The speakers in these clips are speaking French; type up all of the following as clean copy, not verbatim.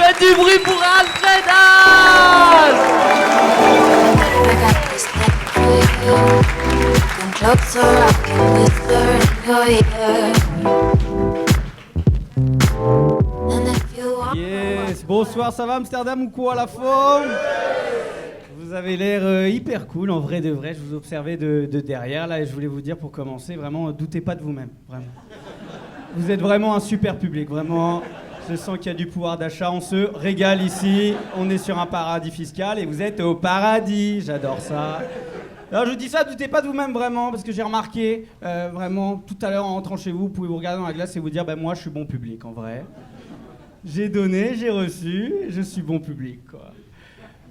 Faites du bruit pour Alfred Yes, bonsoir, ça va Amsterdam ou quoi la forme? Vous avez l'air hyper cool, en vrai de vrai, je vous observais de derrière là et je voulais vous dire pour commencer, vraiment, doutez pas de vous-même, vraiment. Vous êtes vraiment un super public, vraiment. Je sens qu'il y a du pouvoir d'achat, on se régale ici, on est sur un paradis fiscal et vous êtes au paradis, j'adore ça. Alors je vous dis ça, doutez pas de vous-même vraiment, parce que j'ai remarqué, vraiment, tout à l'heure en rentrant chez vous, vous pouvez vous regarder dans la glace et vous dire, moi je suis bon public en vrai. J'ai donné, j'ai reçu, je suis bon public quoi.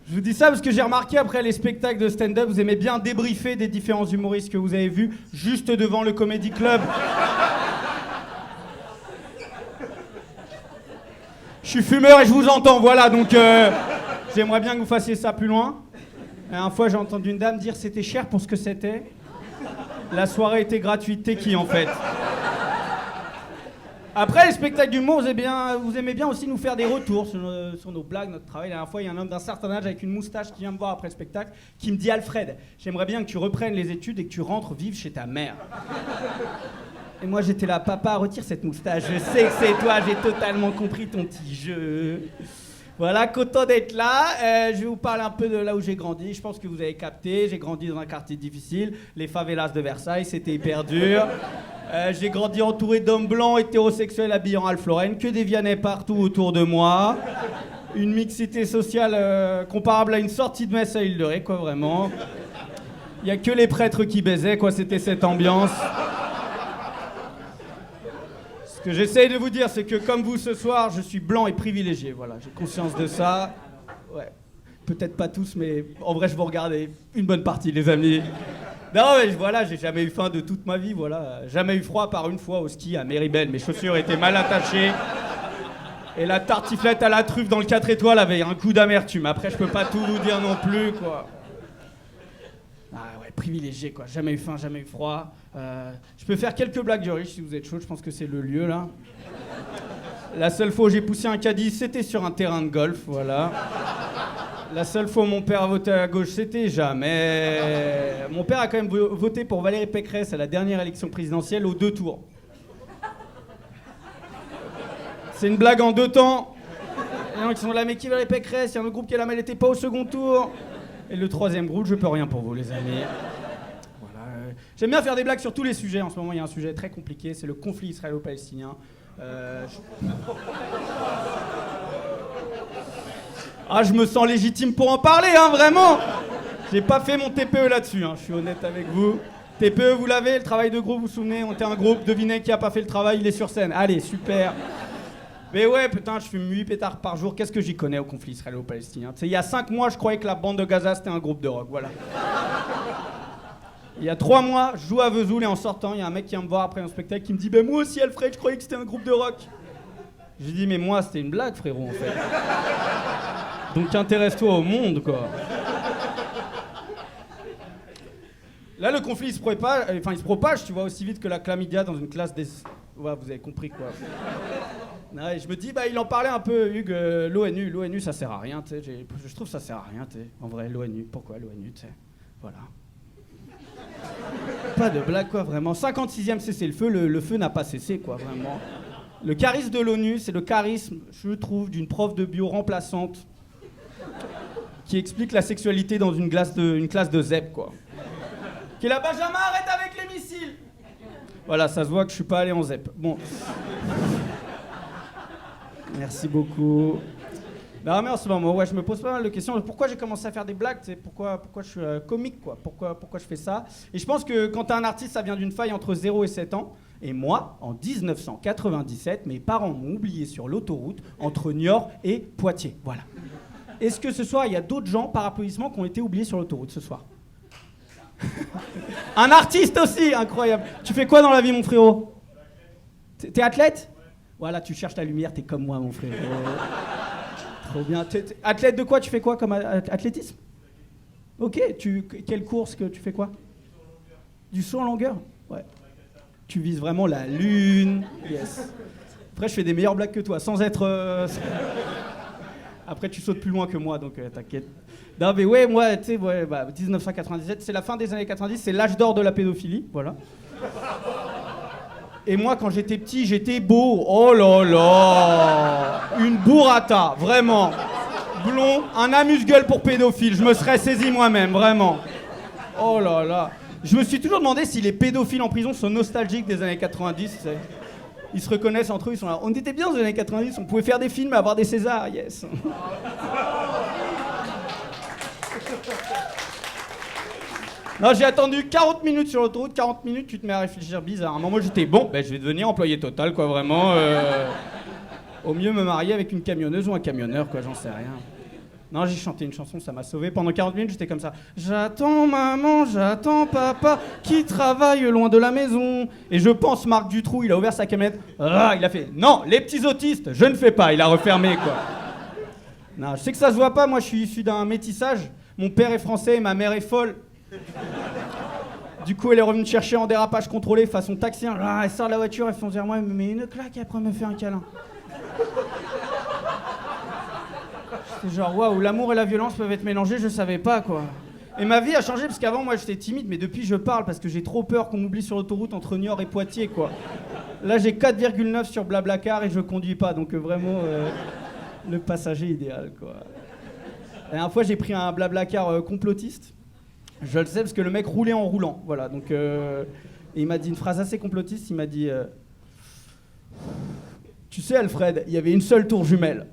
Je vous dis ça parce que j'ai remarqué après les spectacles de stand-up, vous aimez bien débriefer des différents humoristes que vous avez vus juste devant le Comedy Club. Je suis fumeur et je vous entends, voilà, donc j'aimerais bien que vous fassiez ça plus loin. Une fois, j'ai entendu une dame dire c'était cher pour ce que c'était. La soirée était gratuite, t'es qui en fait? Après, les spectacles d'humour, vous aimez bien aussi nous faire des retours sur nos blagues, notre travail. La dernière fois, il y a un homme d'un certain âge avec une moustache qui vient me voir après le spectacle, qui me dit « Alfred, j'aimerais bien que tu reprennes les études et que tu rentres vivre chez ta mère. » Et moi, j'étais là « Papa, retire cette moustache, je sais que c'est toi, j'ai totalement compris ton petit jeu. » Voilà, content d'être là. Je vais vous parler un peu de là où j'ai grandi. Je pense que vous avez capté. J'ai grandi dans un quartier difficile, les favelas de Versailles, c'était hyper dur. J'ai grandi entouré d'hommes blancs, hétérosexuels, habillés en Ralph Lauren, que des Viannais partout autour de moi. Une mixité sociale comparable à une sortie de messe à Île de Ré, quoi, vraiment. Il n'y a que les prêtres qui baisaient, quoi, c'était cette ambiance. Ce que j'essaye de vous dire, c'est que comme vous ce soir, je suis blanc et privilégié, voilà, j'ai conscience de ça. Ouais, peut-être pas tous, mais en vrai, je vous regarde une bonne partie, les amis. Non, mais voilà, j'ai jamais eu faim de toute ma vie, voilà. Jamais eu froid, par une fois au ski à Méribel. Mes chaussures étaient mal attachées. Et la tartiflette à la truffe dans le 4 étoiles avait un coup d'amertume. Après, je peux pas tout vous dire non plus, quoi. Ah ouais, privilégié, quoi. Jamais eu faim, jamais eu froid. Je peux faire quelques blagues de riche si vous êtes chaud, je pense que c'est le lieu, là. La seule fois où j'ai poussé un caddie, c'était sur un terrain de golf, voilà. La seule fois où mon père a voté à gauche, c'était jamais. Mon père a quand même voté pour Valérie Pécresse à la dernière élection présidentielle aux 2 tours. C'est une blague en 2 temps. Il y en a qui sont là, mais qui Valérie Pécresse? Il y a un autre groupe qui est là, mais elle n'était pas au second tour. Et le 3e groupe, je peux rien pour vous, les amis. Voilà. J'aime bien faire des blagues sur tous les sujets. En ce moment, il y a un sujet très compliqué, c'est le conflit israélo-palestinien. Je me sens légitime pour en parler, hein, vraiment. J'ai pas fait mon TPE là-dessus, hein, je suis honnête avec vous. TPE, vous l'avez, le travail de groupe, vous vous souvenez, on était un groupe, devinez qui a pas fait le travail, il est sur scène. Allez, super. Mais ouais, putain, je fume 8 pétards par jour, qu'est-ce que j'y connais au conflit israélo-palestinien? Tu sais, il y a 5 mois, je croyais que la bande de Gaza, c'était un groupe de rock, voilà. Il y a 3 mois, je joue à Vesoul et en sortant, il y a un mec qui vient me voir après un spectacle qui me dit « moi aussi, Alfred, je croyais que c'était un groupe de rock. » J'ai dit « mais moi, c'était une blague, frérot, en fait. » Donc intéresse-toi au monde, quoi. Là, le conflit, il se propage, tu vois, aussi vite que la chlamydia dans une classe des... Ouais, vous avez compris, quoi. Ouais, je me dis, il en parlait un peu, Hugues, l'ONU, ça sert à rien, tu sais. Je trouve que ça sert à rien, tu sais. En vrai, l'ONU, pourquoi l'ONU, tu sais. Voilà. Pas de blague, quoi, vraiment. 56e cessez-le-feu, le feu n'a pas cessé, quoi, vraiment. Le charisme de l'ONU, c'est le charisme, je trouve, d'une prof de bio remplaçante qui explique la sexualité dans une classe de ZEP, quoi. Qui est là, Benjamin, arrête avec les missiles. Voilà, ça se voit que je suis pas allé en ZEP. Bon. Merci beaucoup. Non, mais en ce moment, ouais, je me pose pas mal de questions. Pourquoi j'ai commencé à faire des blagues, pourquoi je suis comique, quoi. Pourquoi je fais ça. Et je pense que quand t'es un artiste, ça vient d'une faille entre 0 et 7 ans. Et moi, en 1997, mes parents m'ont oublié sur l'autoroute entre Niort et Poitiers. Voilà. Est-ce que ce soir, il y a d'autres gens, par applaudissement, qui ont été oubliés sur l'autoroute ce soir? Un artiste aussi, incroyable. Tu fais quoi dans la vie, mon frérot? T'es athlète? Voilà, tu cherches la lumière, t'es comme moi, mon frérot. Trop bien. Athlète de quoi? Tu fais quoi comme athlétisme? Ok, quelle course que tu fais quoi? Du saut en longueur? Ouais. Tu vises vraiment la lune. Yes. Après, je fais des meilleures blagues que toi, sans être... Après, tu sautes plus loin que moi, donc t'inquiète. Non, mais ouais, moi, tu sais, 1997, c'est la fin des années 90, c'est l'âge d'or de la pédophilie, voilà. Et moi, quand j'étais petit, j'étais beau. Oh là là, une burrata, vraiment. Blond, un amuse-gueule pour pédophile. Je me serais saisi moi-même, vraiment. Oh là là. Je me suis toujours demandé si les pédophiles en prison sont nostalgiques des années 90. Ils se reconnaissent entre eux, ils sont là. On était bien dans les années 90, on pouvait faire des films et avoir des Césars, yes. Non, j'ai attendu 40 minutes sur l'autoroute, 40 minutes, tu te mets à réfléchir bizarre. À un moment, j'étais bon, je vais devenir employé total, quoi, vraiment. Au mieux me marier avec une camionneuse ou un camionneur, quoi, j'en sais rien. Non, j'ai chanté une chanson, ça m'a sauvé. Pendant 40 minutes, j'étais comme ça. J'attends maman, j'attends papa, qui travaille loin de la maison. Et je pense, Marc Dutroux, il a ouvert sa camionnette. Ah, il a fait, non, les petits autistes, je ne fais pas. Il a refermé, quoi. Non, je sais que ça se voit pas, moi, je suis issu d'un métissage. Mon père est français et ma mère est folle. Du coup, elle est revenue me chercher en dérapage contrôlé façon taxi. Ah, elle sort de la voiture, elle fonce vers moi, elle me met une claque et après elle me fait un câlin. J'étais genre, waouh, l'amour et la violence peuvent être mélangés, je savais pas, quoi. Et ma vie a changé parce qu'avant, moi, j'étais timide, mais depuis, je parle parce que j'ai trop peur qu'on m'oublie sur l'autoroute entre Niort et Poitiers, quoi. Là, j'ai 4,9 sur Blablacar et je conduis pas, donc vraiment, le passager idéal, quoi. La dernière fois, j'ai pris un Blablacar complotiste. Je le sais parce que le mec roulait en roulant, voilà. Donc, et il m'a dit une phrase assez complotiste. Il m'a dit, tu sais, Alfred, il y avait une seule tour jumelle.